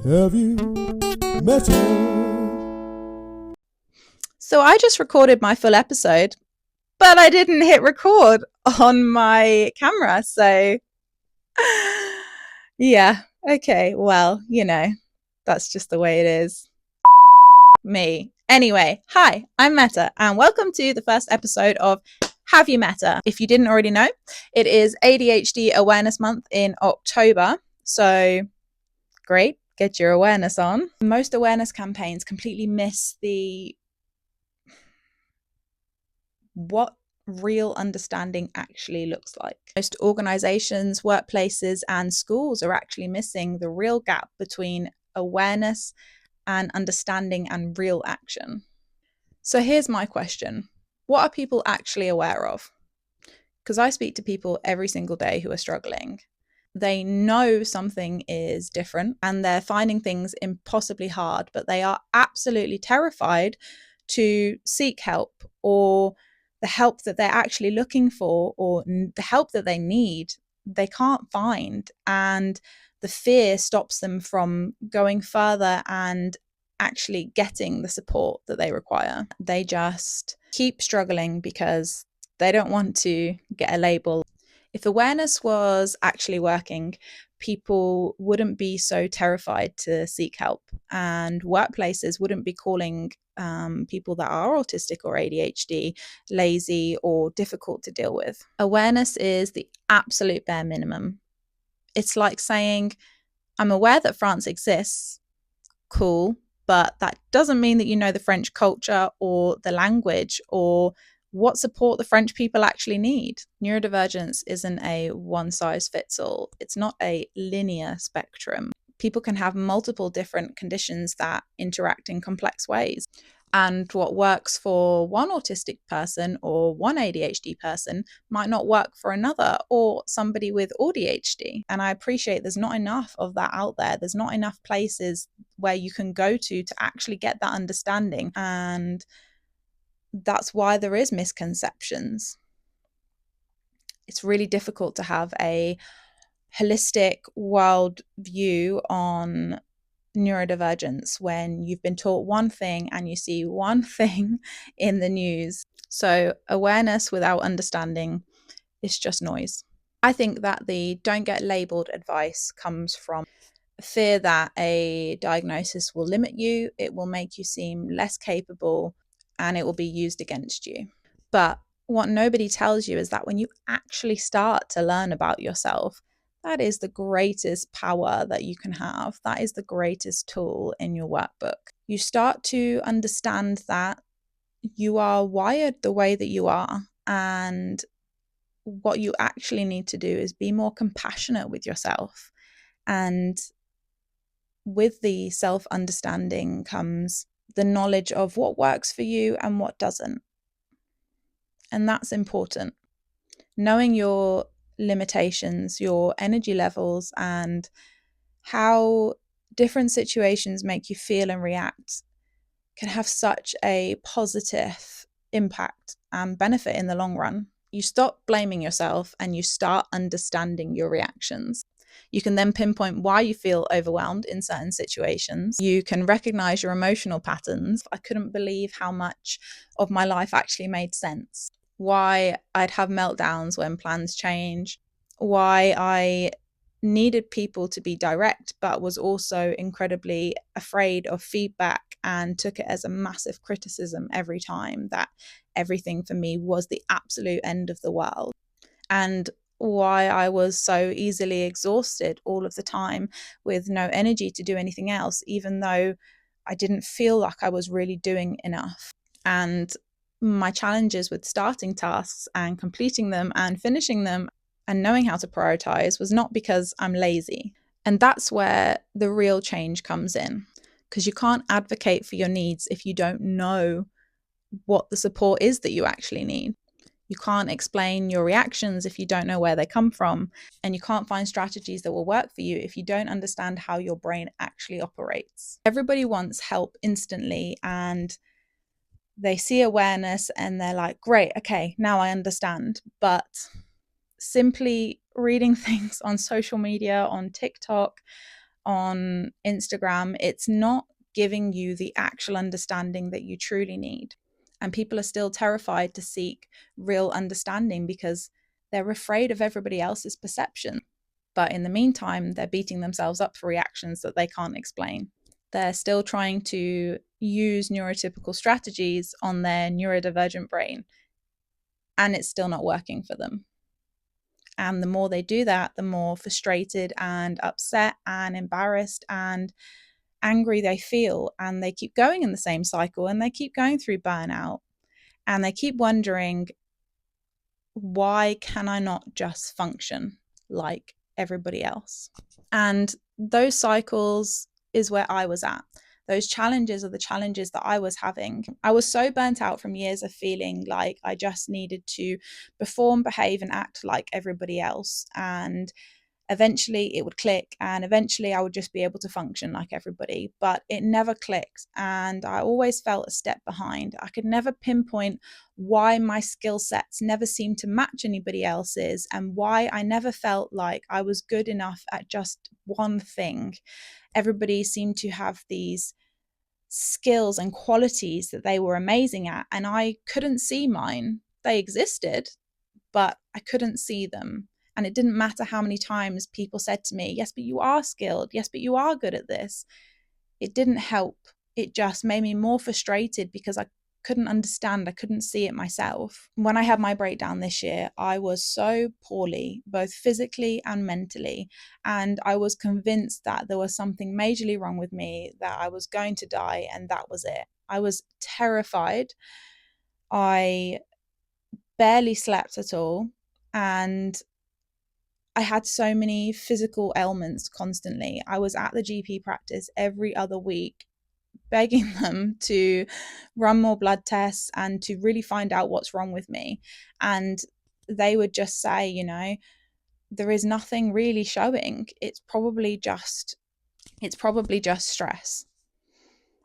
Have you met her? So I just recorded my full episode, but I didn't hit record on my camera. So yeah, okay, well, that's just the way it is. Me. Anyway, hi, I'm Meta, and welcome to the first episode of Have You Met Her? If you didn't already know, it is ADHD Awareness Month in October. So great, get your awareness on. Most awareness campaigns completely miss what real understanding actually looks like. Most organizations, workplaces, and schools are actually missing the real gap between awareness and understanding and real action. So here's my question. What are people actually aware of? Because I speak to people every single day who are struggling. They know something is different and they're finding things impossibly hard, but they are absolutely terrified to seek help, or the help that they're actually looking for, or the help that they need, they can't find. And the fear stops them from going further and actually getting the support that they require. They just keep struggling because they don't want to get a label. If awareness was actually working, people wouldn't be so terrified to seek help, and workplaces wouldn't be calling people that are autistic or ADHD lazy or difficult to deal with. Awareness is the absolute bare minimum. It's like saying, I'm aware that France exists. Cool. But that doesn't mean that you know the French culture or the language or what support the French people actually need. Neurodivergence isn't a one size fits all. It's not a linear spectrum. People can have multiple different conditions that interact in complex ways. And what works for one autistic person or one ADHD person might not work for another, or somebody with ADHD. And I appreciate there's not enough of that out there. There's not enough places where you can go to actually get that understanding. And that's why there is misconceptions. It's really difficult to have a holistic world view on neurodivergence when you've been taught one thing and you see one thing in the news. So awareness without understanding is just noise. I think that the don't get labeled advice comes from fear that a diagnosis will limit you, it will make you seem less capable, and it will be used against you. But what nobody tells you is that when you actually start to learn about yourself, that is the greatest power that you can have. That is the greatest tool in your workbook. You start to understand that you are wired the way that you are, and what you actually need to do is be more compassionate with yourself. And with the self-understanding comes the knowledge of what works for you and what doesn't. And that's important. Knowing your limitations, your energy levels, and how different situations make you feel and react can have such a positive impact and benefit in the long run. You stop blaming yourself and you start understanding your reactions. You can then pinpoint why you feel overwhelmed in certain situations. You can recognize your emotional patterns. I couldn't believe how much of my life actually made sense. Why I'd have meltdowns when plans change. Why I needed people to be direct, but was also incredibly afraid of feedback and took it as a massive criticism every time, that everything for me was the absolute end of the world. And why I was so easily exhausted all of the time with no energy to do anything else, even though I didn't feel like I was really doing enough. And my challenges with starting tasks and completing them and finishing them and knowing how to prioritize was not because I'm lazy. And that's where the real change comes in, because you can't advocate for your needs if you don't know what the support is that you actually need. You can't explain your reactions if you don't know where they come from. And you can't find strategies that will work for you if you don't understand how your brain actually operates. Everybody wants help instantly, and they see awareness and they're like, great, okay, now I understand. But simply reading things on social media, on TikTok, on Instagram, it's not giving you the actual understanding that you truly need. And people are still terrified to seek real understanding because they're afraid of everybody else's perception. But in the meantime, they're beating themselves up for reactions that they can't explain. They're still trying to use neurotypical strategies on their neurodivergent brain, and it's still not working for them. And the more they do that, the more frustrated and upset and embarrassed and angry they feel. And they keep going in the same cycle, and they keep going through burnout, and they keep wondering, why can I not just function like everybody else? And those cycles is where I was at. Those challenges are the challenges that I was having. I was so burnt out from years of feeling like I just needed to perform, behave, and act like everybody else. And eventually it would click, and eventually I would just be able to function like everybody, but it never clicked, and I always felt a step behind. I could never pinpoint why my skill sets never seemed to match anybody else's, and why I never felt like I was good enough at just one thing. Everybody seemed to have these skills and qualities that they were amazing at, and I couldn't see mine. They existed, but I couldn't see them. And it didn't matter how many times people said to me, yes, but you are skilled. Yes, but you are good at this. It didn't help. It just made me more frustrated because I couldn't understand. I couldn't see it myself. When I had my breakdown this year, I was so poorly, both physically and mentally. And I was convinced that there was something majorly wrong with me, that I was going to die, and that was it. I was terrified. I barely slept at all. And I had so many physical ailments constantly. I was at the GP practice every other week, begging them to run more blood tests and to really find out what's wrong with me. And they would just say, there is nothing really showing. It's probably just stress.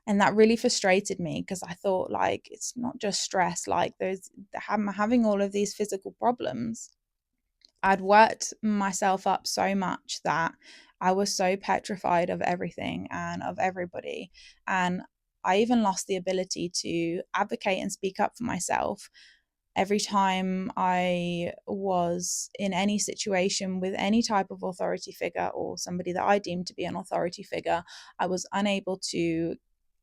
And that really frustrated me because I thought, like, it's not just stress. Like, I'm having all of these physical problems. I'd worked myself up so much that I was so petrified of everything and of everybody. And I even lost the ability to advocate and speak up for myself. Every time I was in any situation with any type of authority figure or somebody that I deemed to be an authority figure, I was unable to,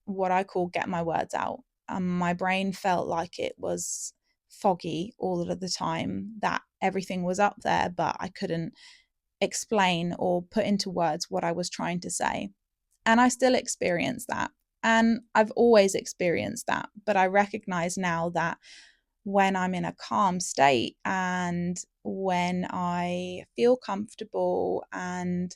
what I call, get my words out. My brain felt like it was foggy all of the time, that everything was up there, but I couldn't explain or put into words what I was trying to say. And I still experience that. And I've always experienced that. But I recognize now that when I'm in a calm state and when I feel comfortable and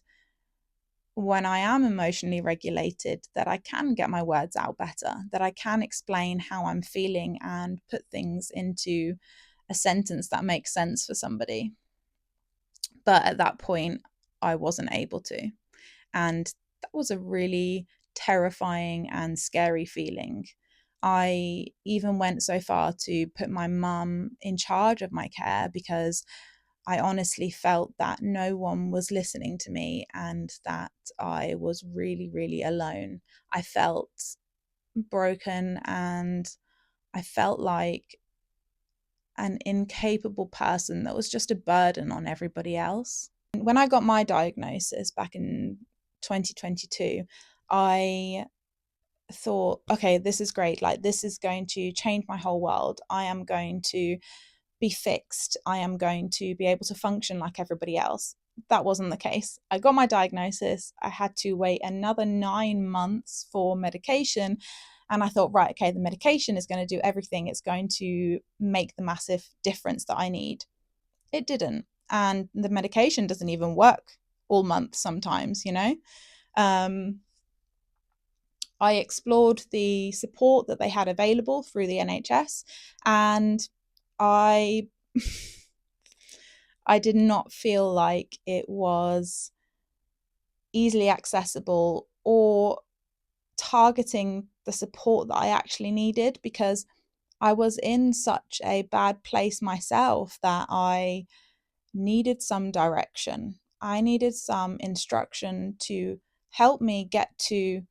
when I am emotionally regulated, that I can get my words out better, that I can explain how I'm feeling and put things into a sentence that makes sense for somebody. But at that point, I wasn't able to. And that was a really terrifying and scary feeling. I even went so far to put my mum in charge of my care because I honestly felt that no one was listening to me and that I was really, really alone. I felt broken and I felt like an incapable person that was just a burden on everybody else. When I got my diagnosis back in 2022, I thought, okay, this is great. Like, this is going to change my whole world. I am going to be fixed. I am going to be able to function like everybody else. That wasn't the case. I got my diagnosis. I had to wait another 9 months for medication. And I thought, right, okay, the medication is going to do everything. It's going to make the massive difference that I need. It didn't. And the medication doesn't even work all month sometimes, I explored the support that they had available through the NHS, and I I did not feel like it was easily accessible or targeting the support that I actually needed, because I was in such a bad place myself that I needed some direction. I needed some instruction to helped me get to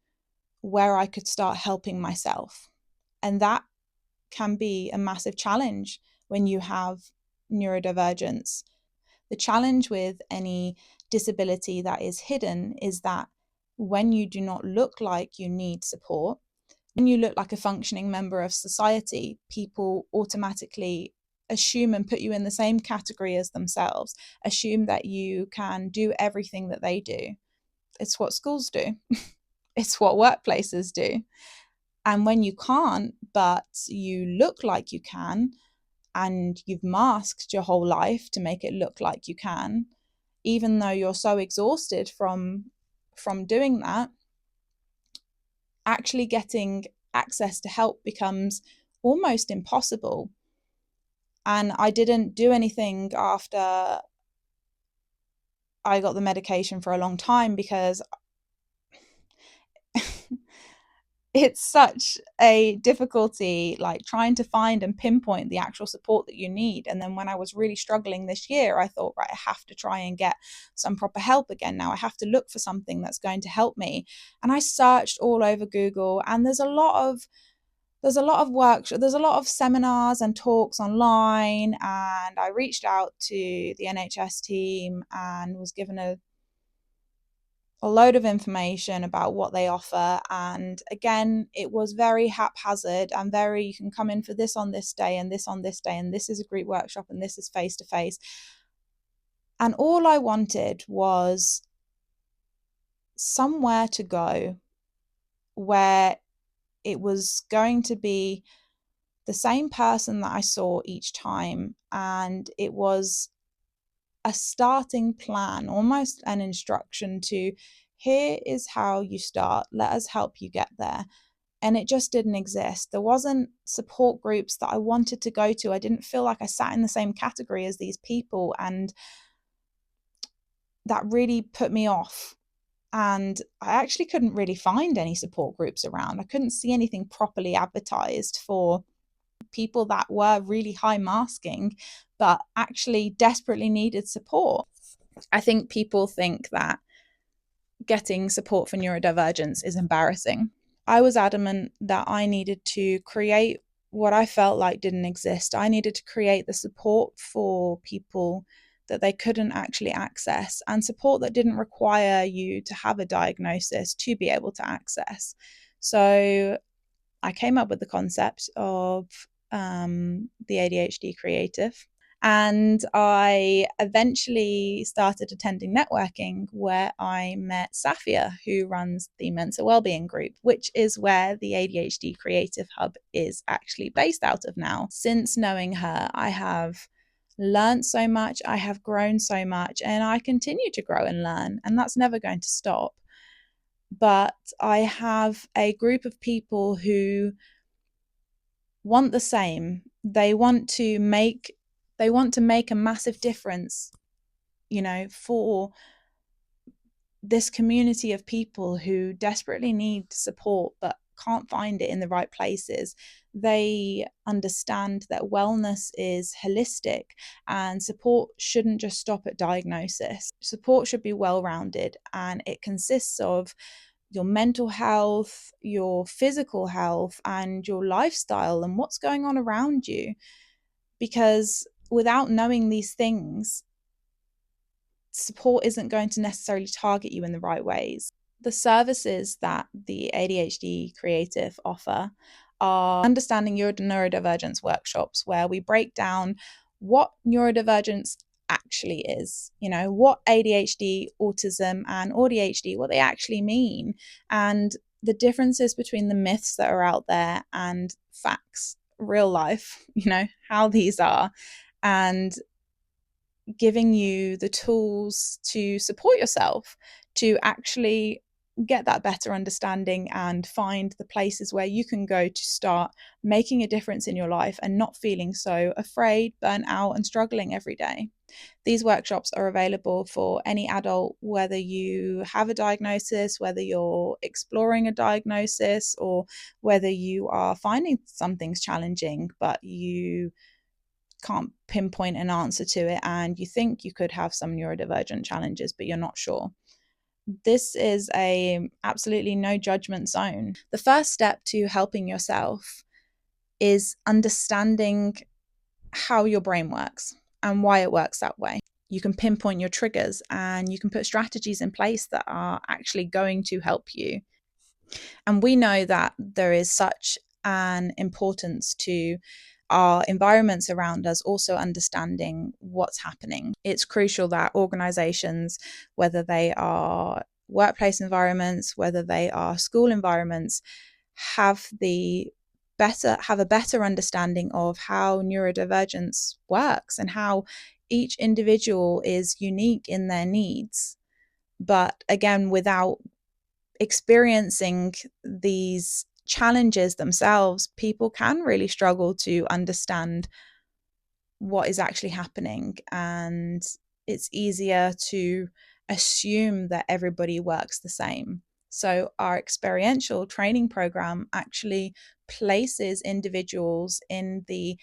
where I could start helping myself. And that can be a massive challenge when you have neurodivergence. The challenge with any disability that is hidden is that when you do not look like you need support, when you look like a functioning member of society, people automatically assume and put you in the same category as themselves, assume that you can do everything that they do. It's what schools do, it's what workplaces do. And when you can't, but you look like you can, and you've masked your whole life to make it look like you can, even though you're so exhausted from doing that, actually getting access to help becomes almost impossible. And I didn't do anything after I got the medication for a long time because it's such a difficulty, like trying to find and pinpoint the actual support that you need. And then when I was really struggling this year, I thought, right, I have to try and get some proper help again. Now I have to look for something that's going to help me. And I searched all over Google, and there's a lot of workshops, there's a lot of seminars and talks online. And I reached out to the NHS team and was given a load of information about what they offer. And again, it was very haphazard and very, you can come in for this on this day and this on this day, and this is a group workshop and this is face to face. And all I wanted was somewhere to go where it was going to be the same person that I saw each time. And it was a starting plan, almost an instruction to, here is how you start. Let us help you get there. And it just didn't exist. There wasn't support groups that I wanted to go to. I didn't feel like I sat in the same category as these people. And that really put me off. And I actually couldn't really find any support groups around. I couldn't see anything properly advertised for people that were really high masking, but actually desperately needed support. I think people think that getting support for neurodivergence is embarrassing. I was adamant that I needed to create what I felt like didn't exist. I needed to create the support for people that they couldn't actually access, and support that didn't require you to have a diagnosis to be able to access. So I came up with the concept of the ADHD creative. And I eventually started attending networking, where I met Safia, who runs the Mental Wellbeing Group, which is where the ADHD Creative Hub is actually based out of now. Since knowing her, I have learned so much, I have grown so much, and I continue to grow and learn, and that's never going to stop. But I have a group of people who want the same. They want to make a massive difference, for this community of people who desperately need support but can't find it in the right places. They understand that wellness is holistic, and support shouldn't just stop at diagnosis. Support should be well-rounded, and it consists of your mental health, your physical health, and your lifestyle and what's going on around you. Because without knowing these things, support isn't going to necessarily target you in the right ways. The services that the ADHD Creative offer are understanding your neurodivergence workshops, where we break down what neurodivergence actually is, what ADHD, autism, and ADHD, what they actually mean, and the differences between the myths that are out there and facts, real life, how these are, and giving you the tools to support yourself, to actually get that better understanding and find the places where you can go to start making a difference in your life and not feeling so afraid, burnt out, and struggling every day. These workshops are available for any adult, whether you have a diagnosis, whether you're exploring a diagnosis, or whether you are finding some things challenging, but you can't pinpoint an answer to it and you think you could have some neurodivergent challenges, but you're not sure. This is a absolutely no judgment zone. The first step to helping yourself is understanding how your brain works and why it works that way. You can pinpoint your triggers and you can put strategies in place that are actually going to help you. And we know that there is such an importance to our environments around us also understanding what's happening. It's crucial that organizations, whether they are workplace environments, whether they are school environments, have a better understanding of how neurodivergence works and how each individual is unique in their needs. But again, without experiencing these challenges themselves, people can really struggle to understand what is actually happening. And it's easier to assume that everybody works the same. So, our experiential training program actually places individuals in the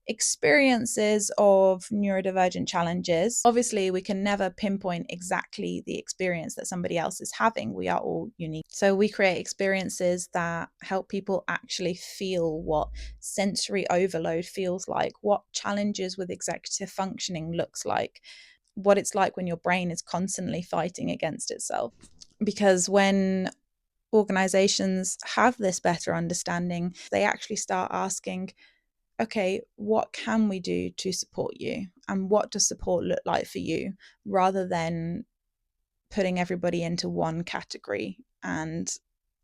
experiences of neurodivergent challenges. Obviously, we can never pinpoint exactly the experience that somebody else is having. We are all unique. So we create experiences that help people actually feel what sensory overload feels like, what challenges with executive functioning looks like, what it's like when your brain is constantly fighting against itself. Because when organizations have this better understanding, they actually start asking, okay, what can we do to support you? And what does support look like for you? Rather than putting everybody into one category and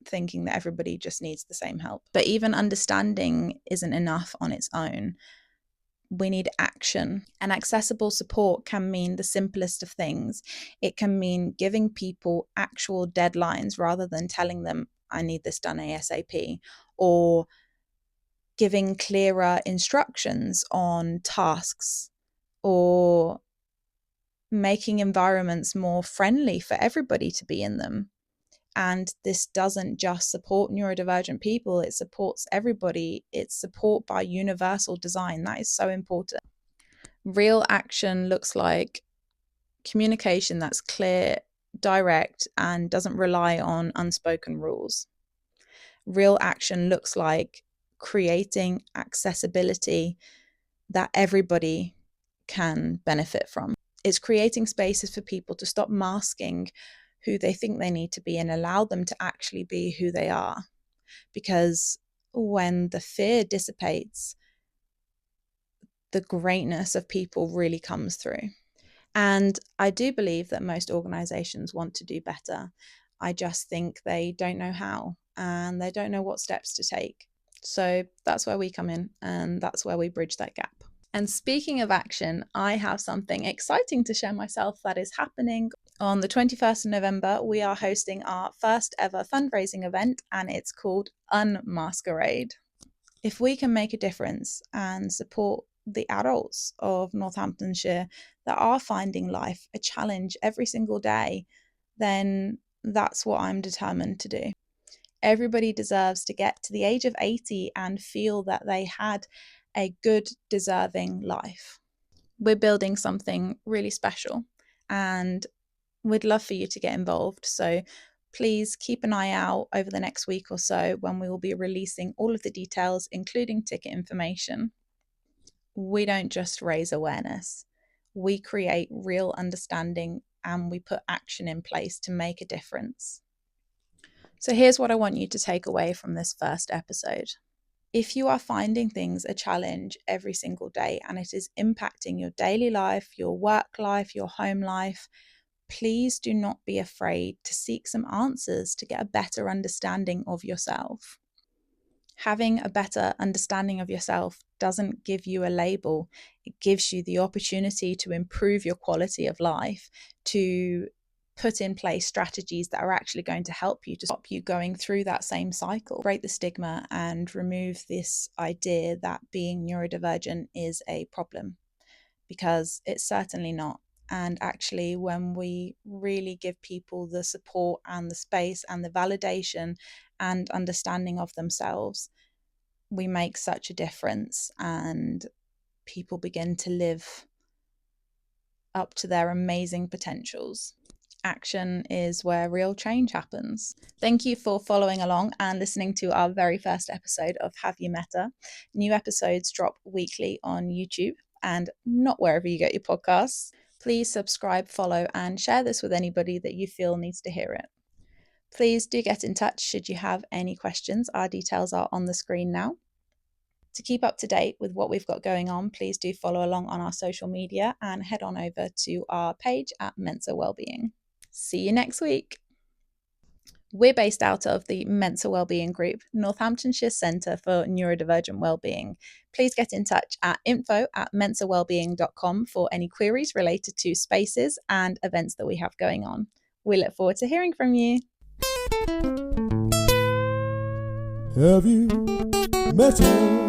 thinking that everybody just needs the same help. But even understanding isn't enough on its own. We need action, and accessible support can mean the simplest of things. It can mean giving people actual deadlines rather than telling them, I need this done ASAP, or giving clearer instructions on tasks, or making environments more friendly for everybody to be in them. And this doesn't just support neurodivergent people, it supports everybody. It's support by universal design. That is so important. Real action looks like communication that's clear, direct, and doesn't rely on unspoken rules. Real action looks like creating accessibility that everybody can benefit from. It's creating spaces for people to stop masking who they think they need to be and allow them to actually be who they are. Because when the fear dissipates, the greatness of people really comes through. And I do believe that most organizations want to do better. I just think they don't know how and they don't know what steps to take. So that's where we come in, and that's where we bridge that gap. And speaking of action, I have something exciting to share myself that is happening. On the 21st of November, we are hosting our first ever fundraising event, and it's called Unmasquerade. If we can make a difference and support the adults of Northamptonshire that are finding life a challenge every single day, then that's what I'm determined to do. Everybody deserves to get to the age of 80 and feel that they had a good, deserving life. We're building something really special, and we'd love for you to get involved. So please keep an eye out over the next week or so when we will be releasing all of the details, including ticket information. We don't just raise awareness, we create real understanding and we put action in place to make a difference. So here's what I want you to take away from this first episode. If you are finding things a challenge every single day and it is impacting your daily life, your work life, your home life, please do not be afraid to seek some answers to get a better understanding of yourself. Having a better understanding of yourself doesn't give you a label. It gives you the opportunity to improve your quality of life, to put in place strategies that are actually going to help you to stop you going through that same cycle, break the stigma and remove this idea that being neurodivergent is a problem, because it's certainly not. And actually, when we really give people the support and the space and the validation and understanding of themselves, we make such a difference and people begin to live up to their amazing potentials. Action is where real change happens. Thank you for following along and listening to our very first episode of Have You Met Her? New episodes drop weekly on YouTube and not wherever you get your podcasts. Please subscribe, follow, and share this with anybody that you feel needs to hear it. Please do get in touch should you have any questions. Our details are on the screen now. To keep up to date with what we've got going on, please do follow along on our social media and head on over to our page at Mensa Wellbeing. See you next week. We're based out of the Mensa Wellbeing Group, Northamptonshire Centre for Neurodivergent Wellbeing. Please get in touch at info@mensawellbeing.com for any queries related to spaces and events that we have going on. We look forward to hearing from you. Have you met her?